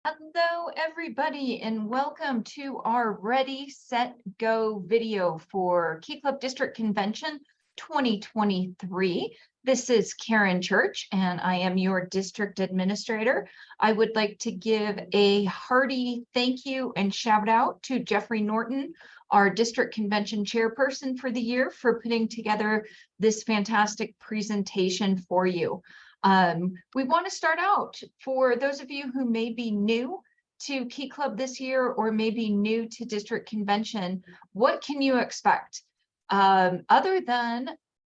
Hello, everybody, and welcome to our Ready, Set, Go video for Key Club District Convention 2023. This is Karen Church, and I am your district administrator. I would like to give a hearty thank you and shout out to Jeffrey Norton, our district convention chairperson for the year, for putting together this fantastic presentation for you. We want to start out for those of you who may be new to Key Club this year or maybe new to district convention. What can you expect? Other than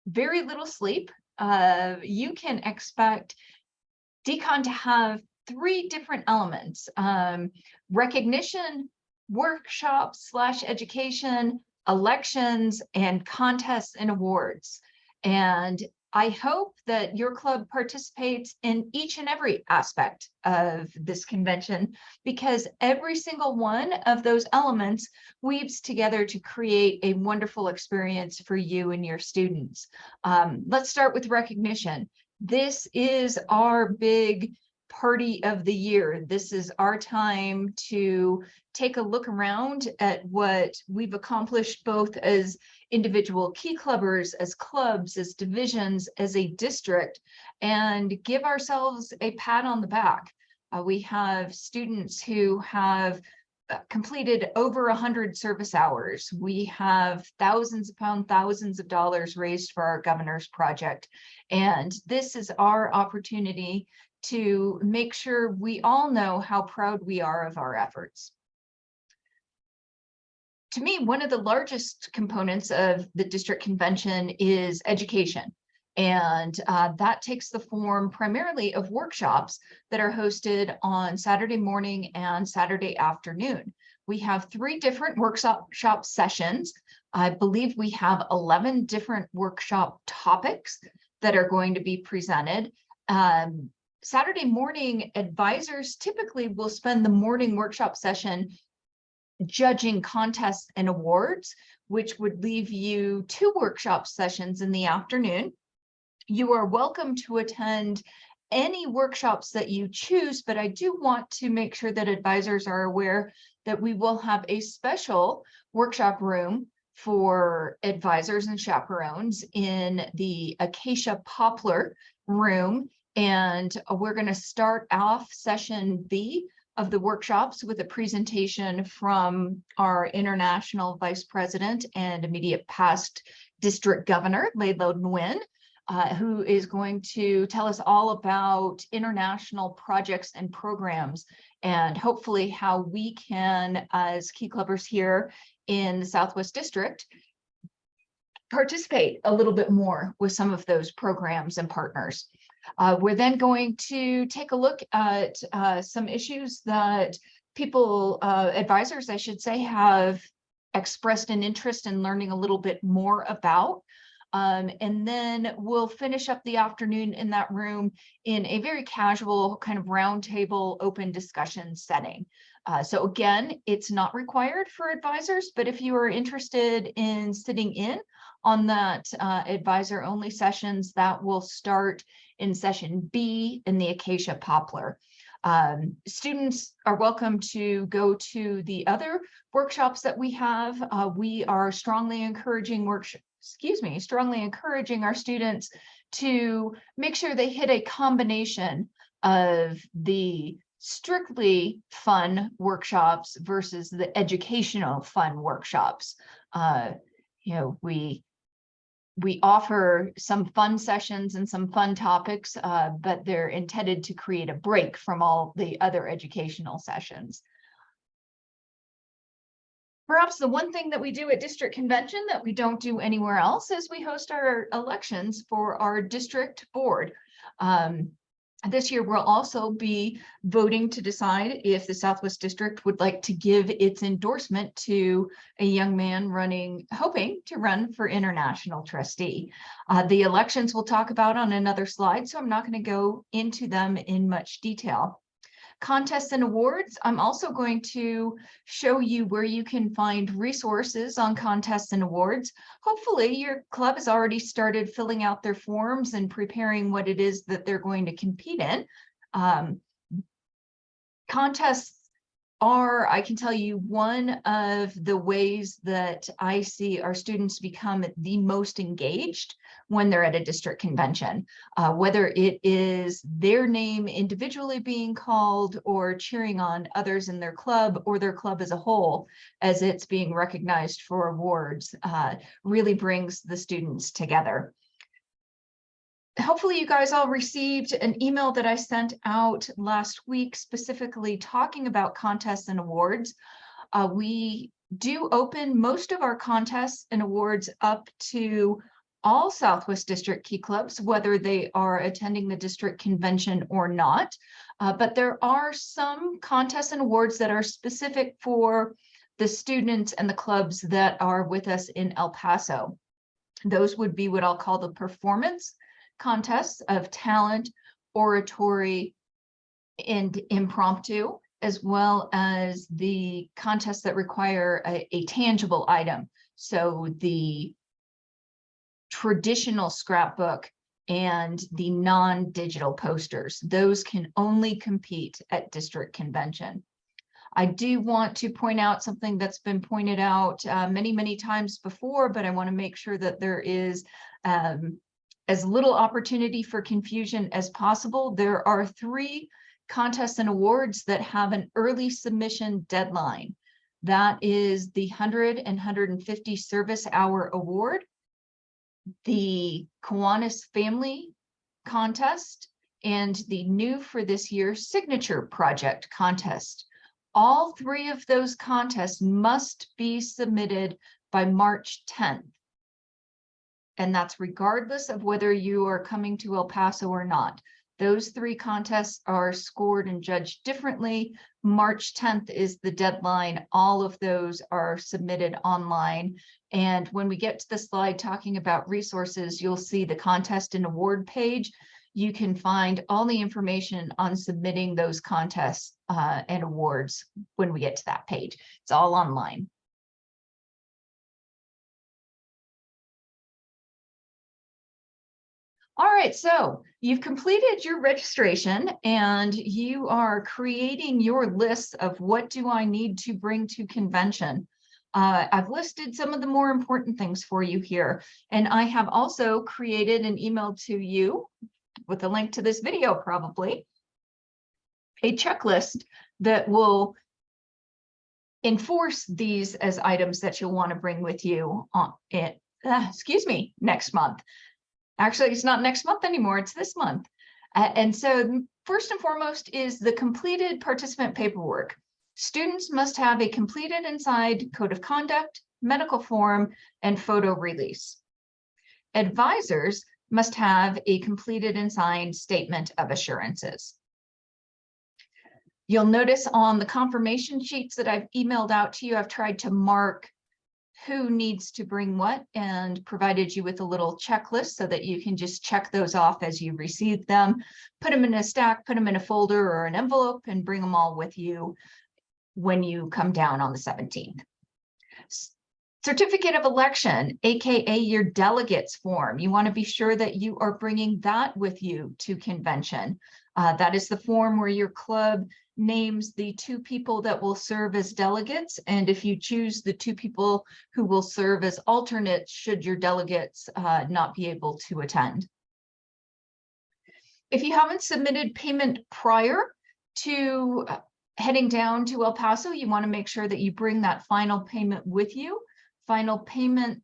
very little sleep, you can expect DCON to have three different elements: recognition, workshops / education, elections, and contests and awards. And I hope that your club participates in each and every aspect of this convention, because every single one of those elements weaves together to create a wonderful experience for you and your students. Let's start with recognition. This is our big party of the year. This is our time to take a look around at what we've accomplished, both as individual key clubbers, as clubs, as divisions, as a district, and give ourselves a pat on the back. We have students who have completed over 100 service hours. We have thousands upon thousands of dollars raised for our governor's project. And this is our opportunity to make sure we all know how proud we are of our efforts. To me, one of the largest components of the district convention is education. And that takes the form primarily of workshops that are hosted on Saturday morning and Saturday afternoon. We have 3 different workshop sessions. I believe we have 11 different workshop topics that are going to be presented. Saturday morning, advisors typically will spend the morning workshop session judging contests and awards, which would leave you 2 workshop sessions in the afternoon. You are welcome to attend any workshops that you choose, but I do want to make sure that advisors are aware that we will have a special workshop room for advisors and chaperones in the Acacia Poplar room. And we're going to start off session B of the workshops with a presentation from our international vice president and immediate past district governor, Laidlaw Nguyen, who is going to tell us all about international projects and programs, and hopefully how we can, as key clubbers here in the Southwest District, participate a little bit more with some of those programs and partners. We're then going to take a look at some issues that people, advisors, I should say, have expressed an interest in learning a little bit more about. And then we'll finish up the afternoon in that room in a very casual kind of roundtable open discussion setting. So again, it's not required for advisors, but if you are interested in sitting in on that advisor only sessions, that will start in session B in the Acacia Poplar. Students are welcome to go to the other workshops that we have. We are strongly encouraging our students to make sure they hit a combination of the strictly fun workshops versus the educational fun workshops. We offer some fun sessions and some fun topics, but they're intended to create a break from all the other educational sessions. Perhaps the one thing that we do at district convention that we don't do anywhere else is we host our elections for our district board. This year, we'll also be voting to decide if the Southwest District would like to give its endorsement to a young man hoping to run for international trustee. The elections we'll talk about on another slide, so I'm not going to go into them in much detail. Contests and awards, I'm also going to show you where you can find resources on contests and awards. Hopefully your club has already started filling out their forms and preparing what it is that they're going to compete in. Contests are, I can tell you, one of the ways that I see our students become the most engaged when they're at a district convention, whether it is their name individually being called or cheering on others in their club or their club as a whole as it's being recognized for awards, really brings the students together. Hopefully you guys all received an email that I sent out last week specifically talking about contests and awards. We do open most of our contests and awards up to all Southwest District Key Clubs, whether they are attending the district convention or not. But there are some contests and awards that are specific for the students and the clubs that are with us in El Paso. Those would be what I'll call the performance contests of talent, oratory, and impromptu, as well as the contests that require a tangible item. So the traditional scrapbook and the non-digital posters, those can only compete at district convention. I do want to point out something that's been pointed out many, many times before, but I want to make sure that there is as little opportunity for confusion as possible. There are 3 contests and awards that have an early submission deadline. That is the 100 and 150 Service Hour Award, the Kiwanis Family Contest, and the new for this year Signature Project Contest. All 3 of those contests must be submitted by March 10th. And that's regardless of whether you are coming to El Paso or not. Those 3 contests are scored and judged differently. March 10th is the deadline. All of those are submitted online. And when we get to the slide talking about resources, you'll see the contest and award page. You can find all the information on submitting those contests and awards when we get to that page. It's all online. All right, so you've completed your registration and you are creating your list of what do I need to bring to convention. I've listed some of the more important things for you here, and I have also created an email to you with a link to this video, probably a checklist that will enforce these as items that you'll want to bring with you on next month. Actually, it's not next month anymore, it's this month. And so first and foremost is the completed participant paperwork. Students must have a completed and signed code of conduct, medical form, and photo release. Advisors must have a completed and signed statement of assurances. You'll notice on the confirmation sheets that I've emailed out to you, I've tried to mark who needs to bring what and provided you with a little checklist so that you can just check those off as you receive them, put them in a stack, put them in a folder or an envelope, and bring them all with you when you come down on the 17th. Certificate of election, aka your delegates form. You want to be sure that you are bringing that with you to convention. That is the form where your club names the 2 people that will serve as delegates, and if you choose the 2 people who will serve as alternates should your delegates not be able to attend. If you haven't submitted payment prior to heading down to El Paso, you want to make sure that you bring that final payment with you. Final payment,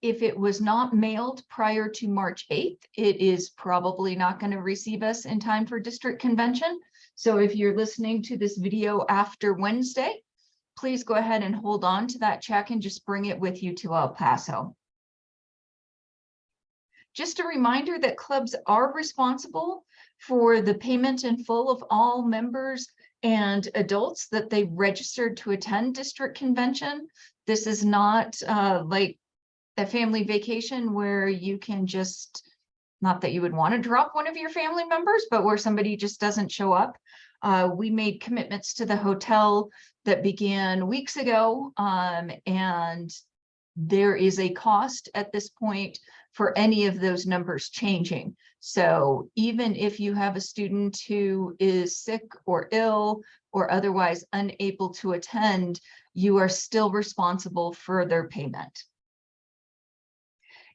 if it was not mailed prior to March 8th, it is probably not going to receive us in time for district convention. So if you're listening to this video after Wednesday, please go ahead and hold on to that check and just bring it with you to El Paso. Just a reminder that clubs are responsible for the payment in full of all members and adults that they registered to attend district convention. This is not like a family vacation where you can just, not that you would want to drop one of your family members, but where somebody just doesn't show up. We made commitments to the hotel that began weeks ago, and there is a cost at this point for any of those numbers changing. So even if you have a student who is sick or ill or otherwise unable to attend, you are still responsible for their payment.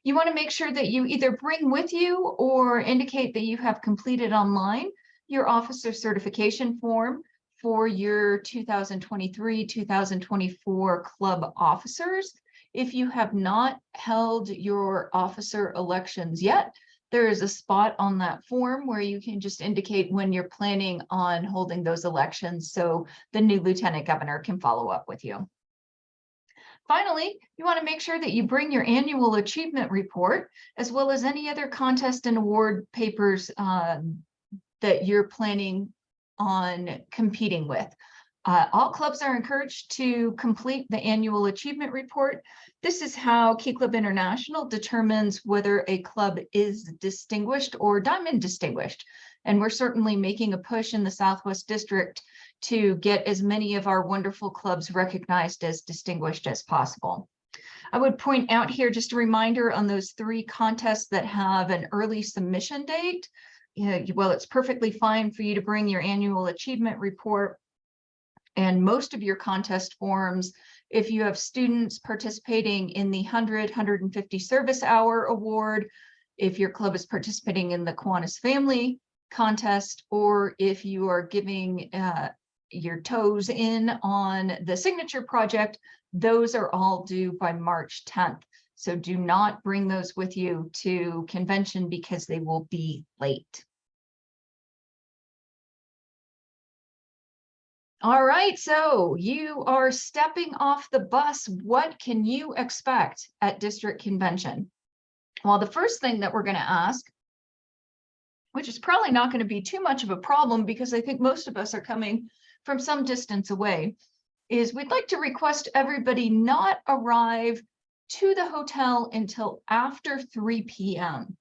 You want to make sure that you either bring with you or indicate that you have completed online your officer certification form for your 2023-2024 club officers. If you have not held your officer elections yet, there is a spot on that form where you can just indicate when you're planning on holding those elections so the new lieutenant governor can follow up with you. Finally, you want to make sure that you bring your annual achievement report, as well as any other contest and award papers that you're planning on competing with. All clubs are encouraged to complete the annual achievement report. This is how Key Club International determines whether a club is distinguished or diamond distinguished. And we're certainly making a push in the Southwest District to get as many of our wonderful clubs recognized as distinguished as possible. I would point out here just a reminder on those 3 contests that have an early submission date. Well, it's perfectly fine for you to bring your annual achievement report and most of your contest forms. If you have students participating in the 100-150 service hour award, if your club is participating in the Kiwanis Family contest, or if you are giving your toes in on the signature project, those are all due by March 10th. So do not bring those with you to convention because they will be late. All right, so you are stepping off the bus. What can you expect at district convention? Well, the first thing that we're going to ask, which is probably not going to be too much of a problem because I think most of us are coming from some distance away, is we'd like to request everybody not arrive to the hotel until after 3 p.m.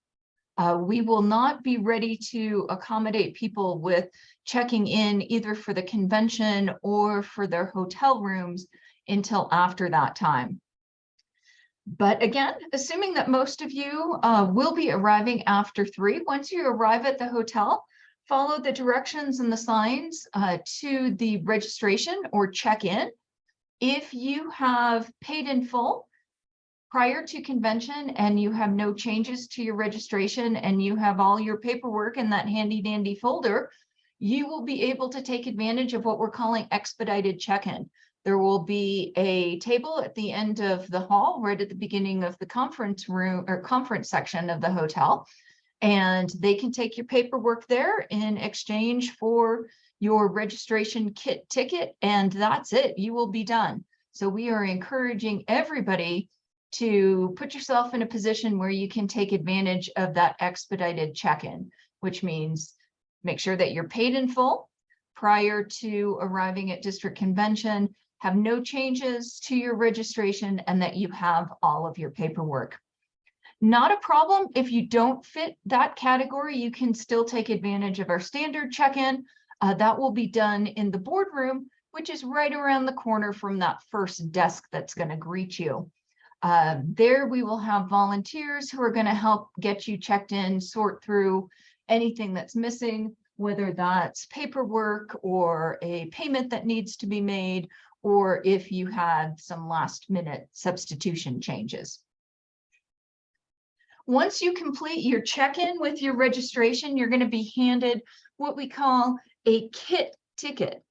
We will not be ready to accommodate people with checking in either for the convention or for their hotel rooms until after that time. But again, assuming that most of you will be arriving after 3, once you arrive at the hotel, follow the directions and the signs to the registration or check-in. If you have paid in full prior to convention and you have no changes to your registration and you have all your paperwork in that handy dandy folder, you will be able to take advantage of what we're calling expedited check-in. There will be a table at the end of the hall, right at the beginning of the conference room or conference section of the hotel. And they can take your paperwork there in exchange for your registration kit ticket. And that's it. You will be done. So we are encouraging everybody to put yourself in a position where you can take advantage of that expedited check-in, which means make sure that you're paid in full prior to arriving at district convention, have no changes to your registration, and that you have all of your paperwork. Not a problem if you don't fit that category. You can still take advantage of our standard check-in. That will be done in the boardroom, which is right around the corner from that first desk that's going to greet you. There we will have volunteers who are going to help get you checked in, sort through anything that's missing, whether that's paperwork or a payment that needs to be made, or if you had some last minute substitution changes. Once you complete your check-in with your registration, you're going to be handed what we call a kit ticket.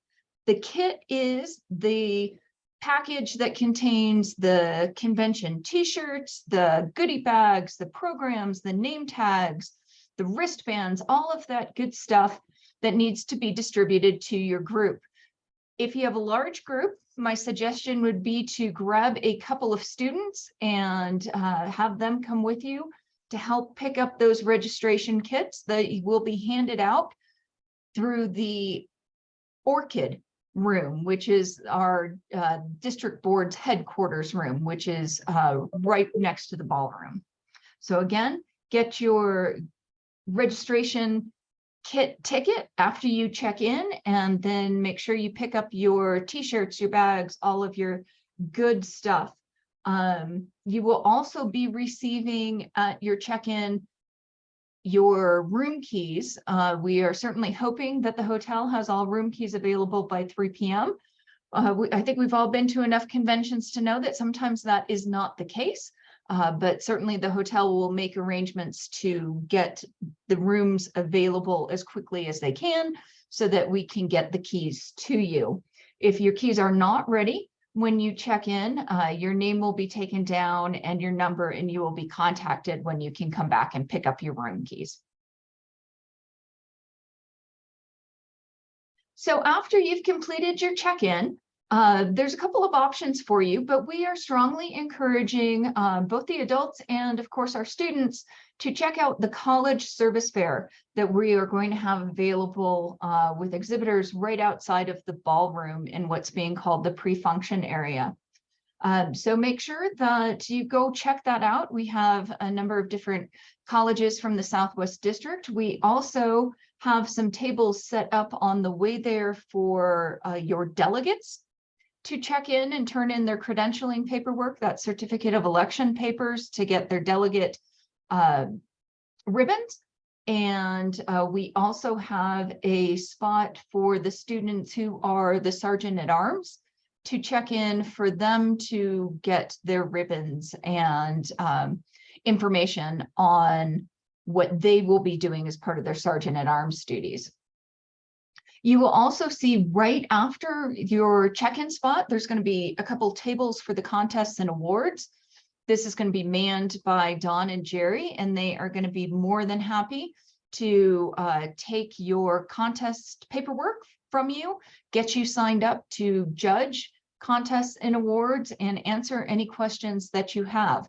The kit is the package that contains the convention t-shirts, the goodie bags, the programs, the name tags, the wristbands, all of that good stuff that needs to be distributed to your group. If you have a large group, my suggestion would be to grab a couple of students and have them come with you to help pick up those registration kits that will be handed out through the Orchid room, which is our district board's headquarters room, which is right next to the ballroom. So again, get your registration kit ticket after you check in, and then make sure you pick up your t-shirts, your bags, all of your good stuff You will also be receiving at your check-in your room keys. We are certainly hoping that the hotel has all room keys available by 3 p.m. I think we've all been to enough conventions to know that sometimes that is not the case, but certainly the hotel will make arrangements to get the rooms available as quickly as they can so that we can get the keys to you. If your keys are not ready when you check in, your name will be taken down and your number, and you will be contacted when you can come back and pick up your room keys. So after you've completed your check-in, there's a couple of options for you, but we are strongly encouraging both the adults and, of course, our students to check out the college service fair that we are going to have available with exhibitors right outside of the ballroom in what's being called the pre-function area. So make sure that you go check that out. We have a number of different colleges from the Southwest District. We also have some tables set up on the way there for your delegates to check in and turn in their credentialing paperwork, that certificate of election papers, to get their delegate ribbons. And we also have a spot for the students who are the sergeant at arms to check in for them to get their ribbons and information on what they will be doing as part of their sergeant at arms duties. You will also see right after your check-in spot, there's going to be a couple tables for the contests and awards. This is going to be manned by Dawn and Jerry, and they are going to be more than happy to take your contest paperwork from you, get you signed up to judge contests and awards, and answer any questions that you have.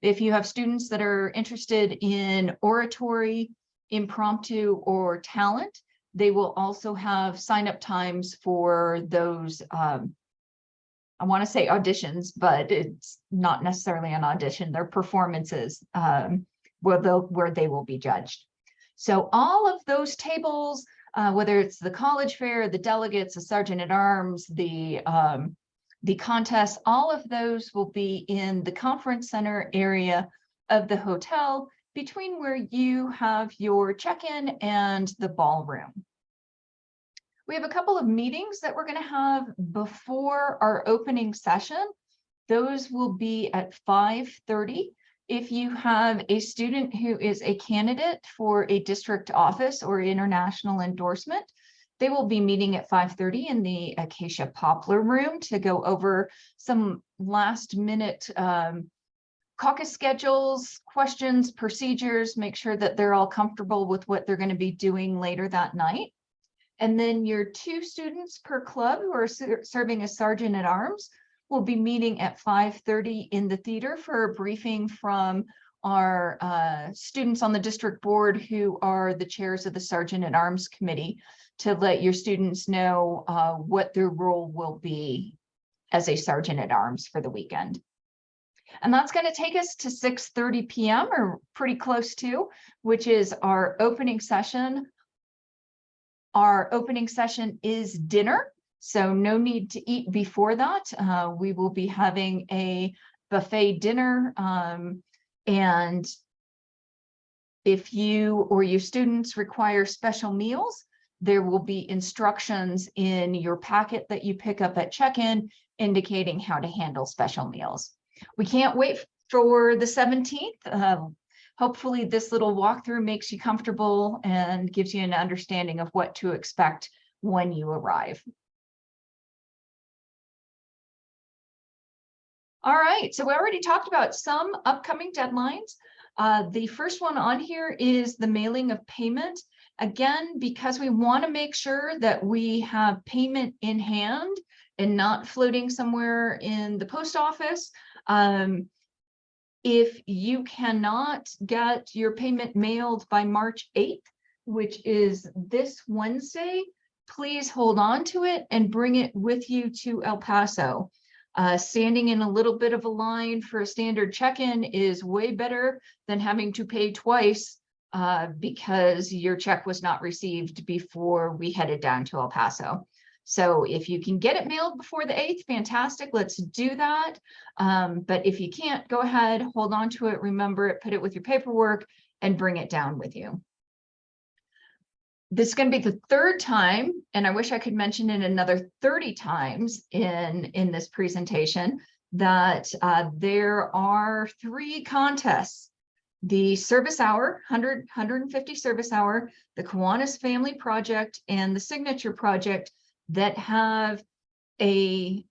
If you have students that are interested in oratory, impromptu, or talent, they will also have sign-up times for those, I want to say auditions, but it's not necessarily an audition. They're performances where they will be judged. So all of those tables, whether it's the college fair, the delegates, the sergeant at arms, the contests, all of those will be in the conference center area of the hotel, between where you have your check-in and the ballroom. We have a couple of meetings that we're going to have before our opening session. Those will be at 5:30. If you have a student who is a candidate for a district office or international endorsement, they will be meeting at 5:30 in the Acacia Poplar room to go over some last-minute caucus schedules, questions, procedures, make sure that they're all comfortable with what they're going to be doing later that night. And then your 2 students per club who are serving as sergeant at arms will be meeting at 5:30 in the theater for a briefing from our students on the district board who are the chairs of the sergeant at arms committee, to let your students know what their role will be as a sergeant at arms for the weekend. And that's going to take us to 6:30 p.m. or pretty close to, which is our opening session. Our opening session is dinner, so no need to eat before that. We will be having a buffet dinner, and if you or your students require special meals, there will be instructions in your packet that you pick up at check-in indicating how to handle special meals. We can't wait for the 17th. Hopefully this little walkthrough makes you comfortable and gives you an understanding of what to expect when you arrive. All right, so we already talked about some upcoming deadlines. The first one on here is the mailing of payment. Again, because we want to make sure that we have payment in hand and not floating somewhere in the post office. If you cannot get your payment mailed by March 8th, which is this Wednesday, please hold on to it and bring it with you to El Paso. Standing in a little bit of a line for a standard check-in is way better than having to pay twice because your check was not received before we headed down to El Paso. So if you can get it mailed before the 8th, fantastic, let's do that. But if you can't, go ahead, hold on to it, remember it, put it with your paperwork, and bring it down with you. This is going to be the 3rd time, and I wish I could mention it another 30 times in this presentation, that there are 3 contests. The service hour, 150 service hour, the Kiwanis Family Project, and the Signature Project that have a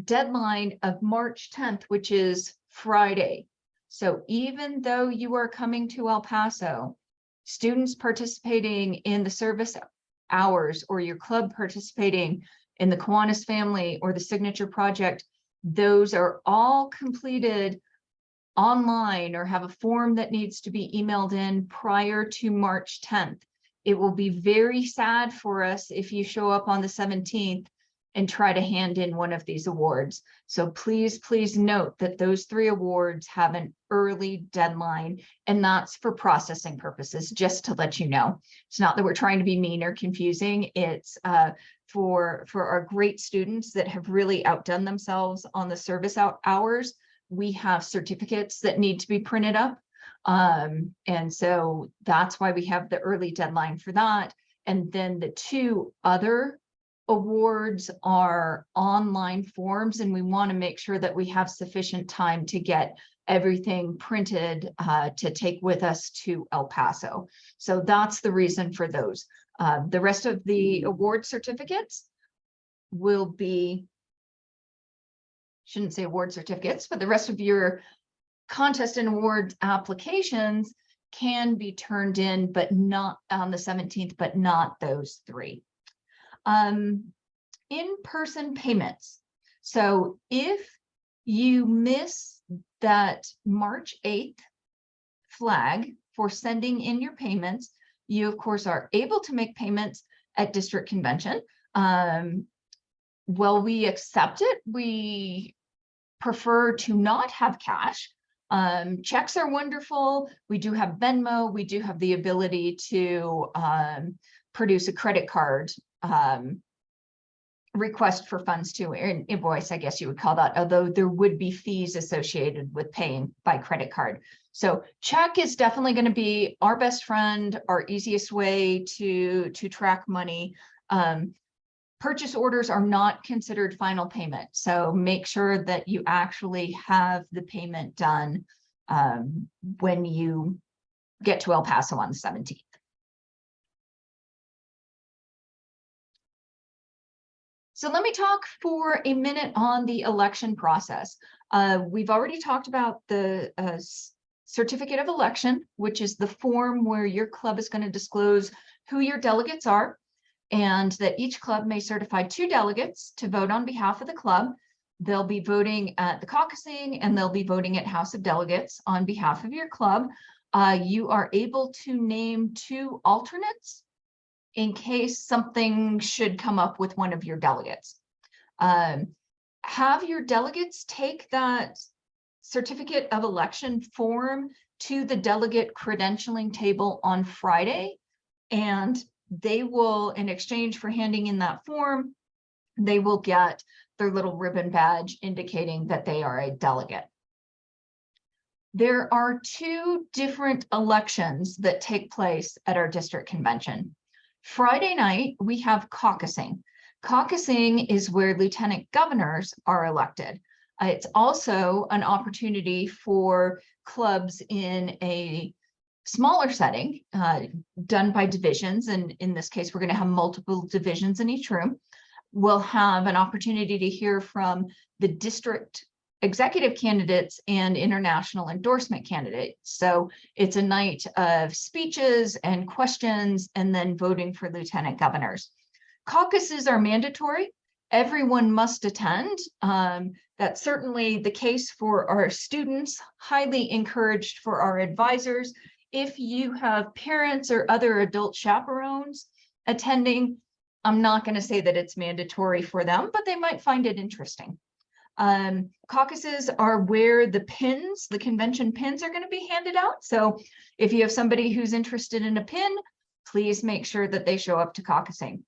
deadline of March 10th, which is Friday. So even though you are coming to El Paso, students participating in the service hours or your club participating in the Kiwanis Family or the Signature Project, those are all completed online or have a form that needs to be emailed in prior to March 10th. It will be very sad for us if you show up on the 17th and try to hand in one of these awards. So please, please note that those 3 awards have an early deadline, and that's for processing purposes, just to let you know. It's not that we're trying to be mean or confusing. It's for our great students that have really outdone themselves on the service hours. We have certificates that need to be printed up. And so that's why we have the early deadline for that. And then the 2 other awards are online forms, and we want to make sure that we have sufficient time to get everything printed to take with us to El Paso. So that's the reason for those. The rest of the award certificates will be, shouldn't say award certificates, but the rest of your contest and award applications can be turned in, but not on the 17th, but not those 3. In-person payments. So if you miss that March 8th flag for sending in your payments, you of course are able to make payments at district convention. Well, we accept it. We prefer to not have cash. Checks are wonderful. We do have Venmo. We do have the ability to produce a credit card request for funds to, or an invoice, I guess you would call that, although there would be fees associated with paying by credit card. So check is definitely going to be our best friend, our easiest way to track money. Purchase orders are not considered final payment, so make sure that you actually have the payment done when you get to El Paso on the 17th. So let me talk for a minute on the election process. We've already talked about the certificate of election, which is the form where your club is going to disclose who your delegates are, and that each club may certify 2 delegates to vote on behalf of the club. They'll be voting at the caucusing, and they'll be voting at House of Delegates on behalf of your club. You are able to name 2 alternates in case something should come up with one of your delegates. Have your delegates take that certificate of election form to the delegate credentialing table on Friday, and they will, in exchange for handing in that form, they will get their little ribbon badge indicating that they are a delegate. There are 2 different elections that take place at our district convention. Friday night, we have caucusing. Caucusing is where lieutenant governors are elected. It's also an opportunity for clubs in a smaller setting, done by divisions. And in this case, we're going to have multiple divisions in each room. We'll have an opportunity to hear from the district executive candidates and international endorsement candidates. So it's a night of speeches and questions, and then voting for lieutenant governors. Caucuses are mandatory. Everyone must attend. That's certainly the case for our students, highly encouraged for our advisors. If you have parents or other adult chaperones attending, I'm not going to say that it's mandatory for them, but they might find it interesting. Caucuses are where the pins, the convention pins, are going to be handed out. So if you have somebody who's interested in a pin, please make sure that they show up to caucusing.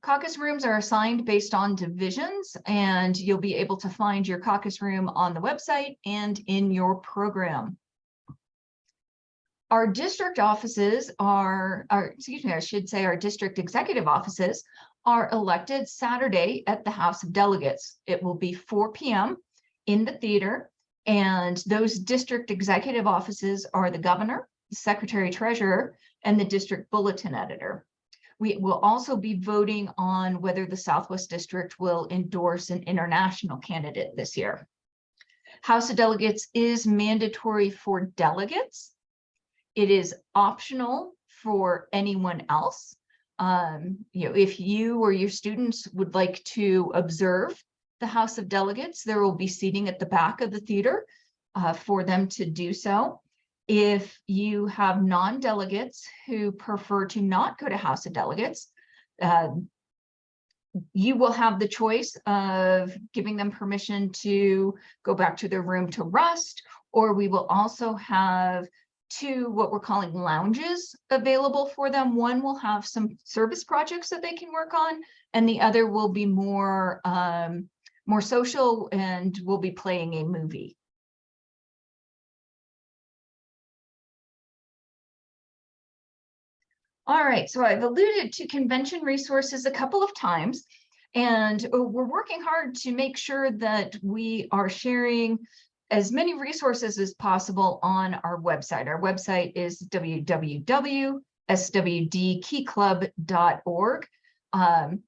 Caucus rooms are assigned based on divisions, and you'll be able to find your caucus room on the website and in your program. Our district offices excuse me, I should say our district executive offices are elected Saturday at the House of Delegates. It will be 4 p.m. in the theater, and those district executive offices are the governor, the secretary treasurer, and the district bulletin editor. We will also be voting on whether the Southwest District will endorse an international candidate this year. House of Delegates is mandatory for delegates. It is optional for anyone else. If you or your students would like to observe the House of Delegates, there will be seating at the back of the theater for them to do so. If you have non-delegates who prefer to not go to House of Delegates, you will have the choice of giving them permission to go back to their room to rest, or we will also have two what we're calling lounges available for them. One will have some service projects that they can work on, and the other will be more social and will be playing a movie. All right, so I've alluded to convention resources a couple of times, and we're working hard to make sure that we are sharing as many resources as possible on our website. Our website is www.swdkeyclub.org.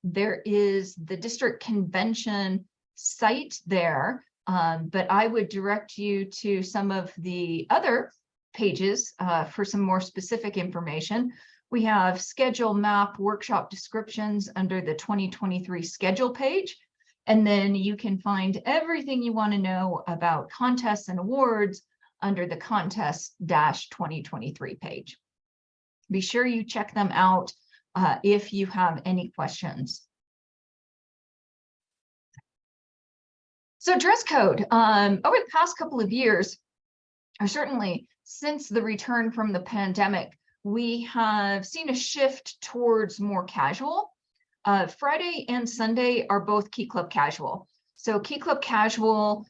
There is the district convention site there, but I would direct you to some of the other pages for some more specific information. We have schedule, map, workshop descriptions under the 2023 schedule page. And then you can find everything you want to know about contests and awards under the contest-2023 page. Be sure you check them out if you have any questions. So dress code, over the past couple of years, or certainly since the return from the pandemic, we have seen a shift towards more casual. Friday and Sunday are both Key Club casual. So Key Club casual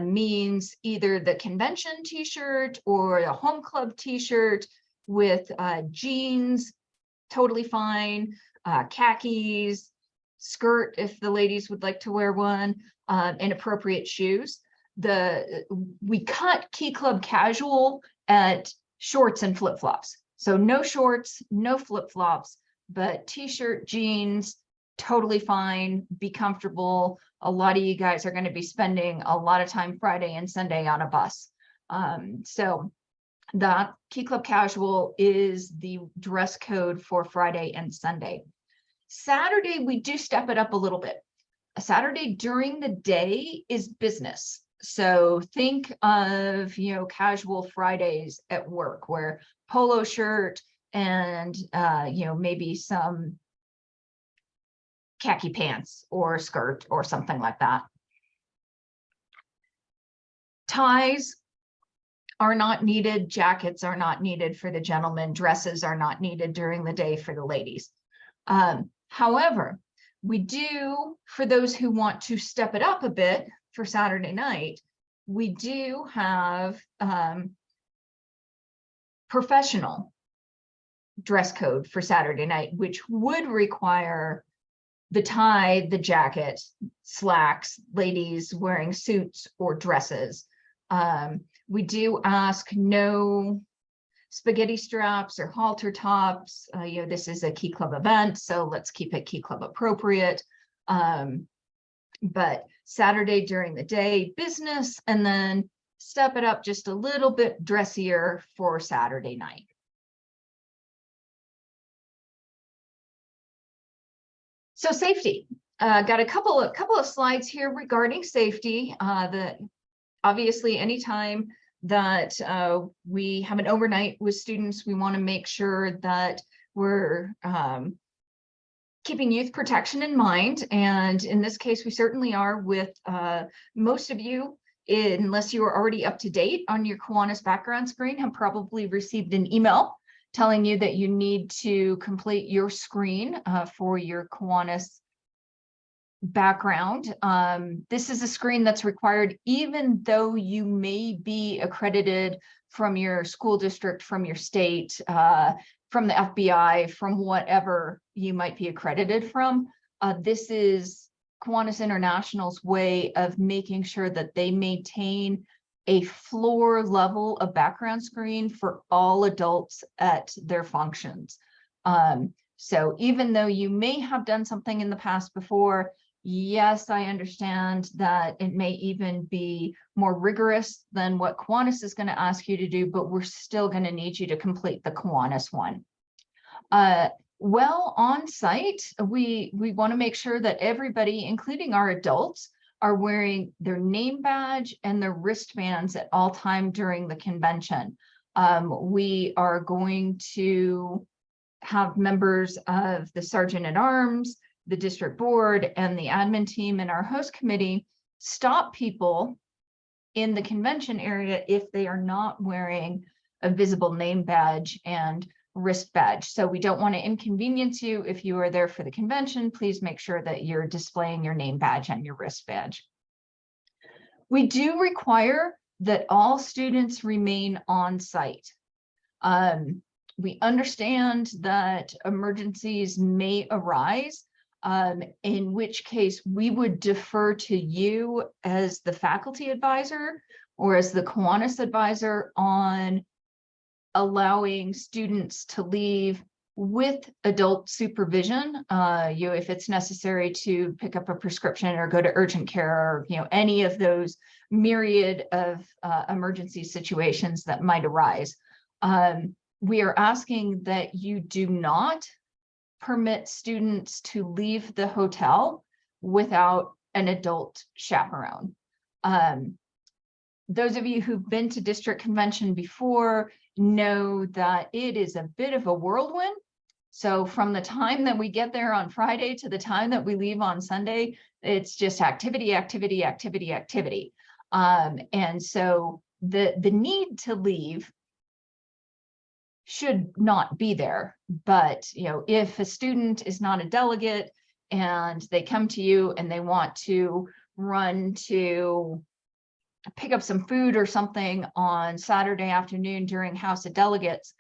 means either the convention t-shirt or a home club t-shirt with jeans, totally fine, khakis, skirt if the ladies would like to wear one, and appropriate shoes. We cut Key Club casual at shorts and flip-flops. So no shorts, no flip-flops, but t-shirt, jeans, totally fine, be comfortable. A lot of you guys are going to be spending a lot of time Friday and Sunday on a bus. So the Key Club casual is the dress code for Friday and Sunday. Saturday, we do step it up a little bit. Saturday during the day is business. So think of, casual Fridays at work where polo shirt and, maybe some khaki pants or skirt or something like that. Ties are not needed. Jackets are not needed for the gentlemen. Dresses are not needed during the day for the ladies. However, we do, for those who want to step it up a bit for Saturday night, we do have professional dress code for Saturday night, which would require the tie, the jacket, slacks, ladies wearing suits or dresses. We do ask no spaghetti straps or halter tops. This is a Key Club event, so let's keep it Key Club appropriate. But Saturday during the day, business, and then step it up just a little bit dressier for Saturday night. So safety, got a couple of slides here regarding safety. Obviously, anytime that we have an overnight with students, we want to make sure that we're keeping youth protection in mind. And in this case, we certainly are with most of you, unless you are already up to date on your Kiwanis background screen, have probably received an email telling you that you need to complete your screen for your Kiwanis background. This is a screen that's required even though you may be accredited from your school district, from your state, from the FBI, from whatever you might be accredited from. This is Kiwanis International's way of making sure that they maintain a floor level of background screen for all adults at their functions. So even though you may have done something in the past before, yes, I understand that it may even be more rigorous than what Kiwanis is going to ask you to do, but we're still going to need you to complete the Kiwanis one. Well, on site, we want to make sure that everybody, including our adults, are wearing their name badge and their wristbands at all time during the convention. We are going to have members of the Sergeant at Arms, the district board, and the admin team and our host committee stop people in the convention area if they are not wearing a visible name badge and wrist badge. So we don't want to inconvenience you. If you are there for the convention, please make sure that you're displaying your name badge and your wrist badge. We do require that all students remain on site. We understand that emergencies may arise, in which case we would defer to you as the faculty advisor or as the Kiwanis advisor on allowing students to leave with adult supervision, if it's necessary to pick up a prescription or go to urgent care, or any of those myriad of emergency situations that might arise. We are asking that you do not permit students to leave the hotel without an adult chaperone. Those of you who've been to district convention before know that it is a bit of a whirlwind. So from the time that we get there on Friday to the time that we leave on Sunday, it's just activity, activity, activity, activity. And so the need to leave should not be there. But if a student is not a delegate and they come to you and they want to run to pick up some food or something on Saturday afternoon during House of Delegates,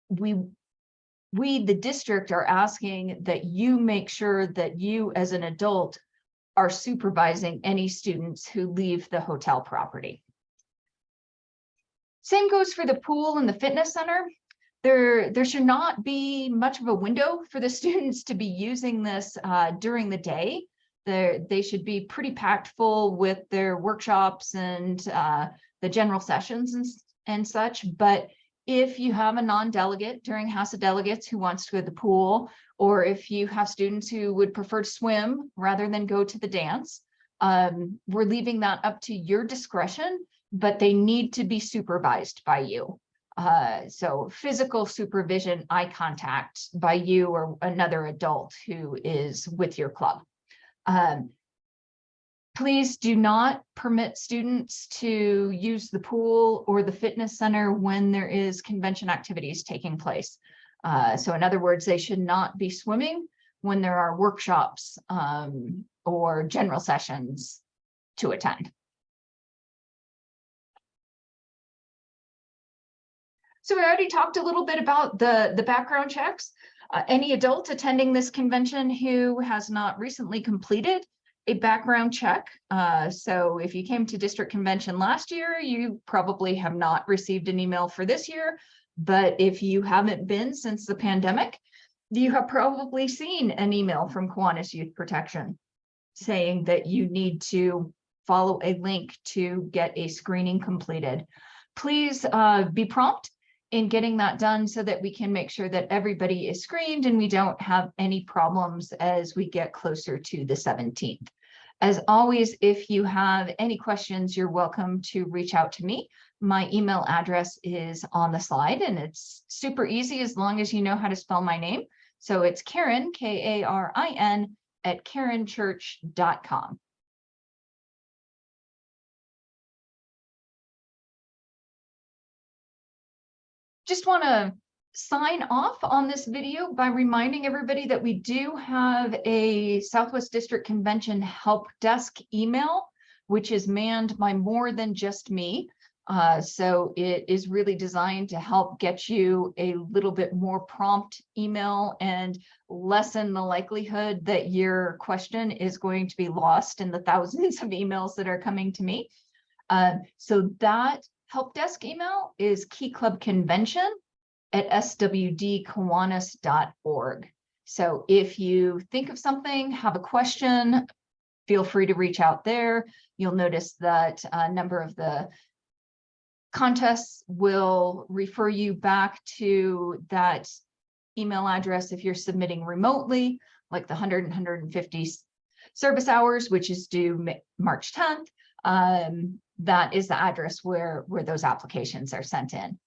we the district are asking that you make sure that you as an adult are supervising any students who leave the hotel property. Same goes for the pool and the fitness center. There should not be much of a window for the students to be using this during the day. They should be pretty packed full with their workshops and the general sessions and such. But if you have a non-delegate during House of Delegates who wants to go to the pool, or if you have students who would prefer to swim rather than go to the dance, we're leaving that up to your discretion, but they need to be supervised by you. So physical supervision, eye contact by you or another adult who is with your club. Please do not permit students to use the pool or the fitness center when there is convention activities taking place. So in other words, they should not be swimming when there are workshops or general sessions to attend. So we already talked a little bit about the background checks. Any adult attending this convention who has not recently completed a background check. So if you came to district convention last year, you probably have not received an email for this year. But if you haven't been since the pandemic, you have probably seen an email from Kiwanis Youth Protection saying that you need to follow a link to get a screening completed. Please be prompt in getting that done so that we can make sure that everybody is screened and we don't have any problems as we get closer to the 17th. As always, if you have any questions, you're welcome to reach out to me. My email address is on the slide and it's super easy as long as you know how to spell my name. So it's Karin, Karin, at karinchurch.com. just want to sign off on this video by reminding everybody that we do have a Southwest District Convention help desk email, which is manned by more than just me. So it is really designed to help get you a little bit more prompt email and lessen the likelihood that your question is going to be lost in the thousands of emails that are coming to me. So that help desk email is keyclubconvention@swdkiwanis.org. So if you think of something, have a question, feel free to reach out there. You'll notice that a number of the contests will refer you back to that email address if you're submitting remotely, like the 100 and 150 service hours, which is due March 10th. That is the address where those applications are sent in.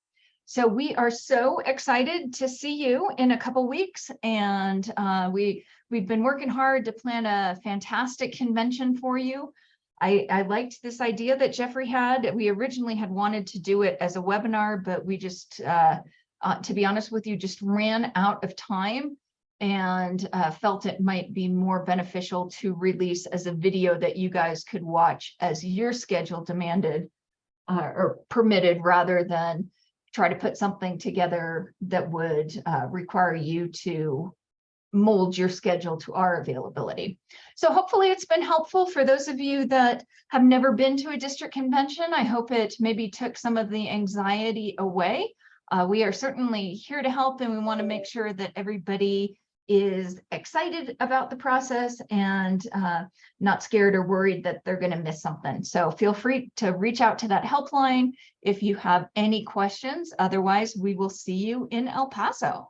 So we are so excited to see you in a couple weeks, and we've been working hard to plan a fantastic convention for you. I liked this idea that Jeffrey had. We originally had wanted to do it as a webinar, but we just, to be honest with you, just ran out of time and felt it might be more beneficial to release as a video that you guys could watch as your schedule demanded or permitted, rather than try to put something together that would require you to mold your schedule to our availability. So hopefully it's been helpful for those of you that have never been to a district convention. I hope it maybe took some of the anxiety away. We are certainly here to help, and we want to make sure that everybody is excited about the process and not scared or worried that they're going to miss something. So feel free to reach out to that helpline if you have any questions. Otherwise, we will see you in El Paso.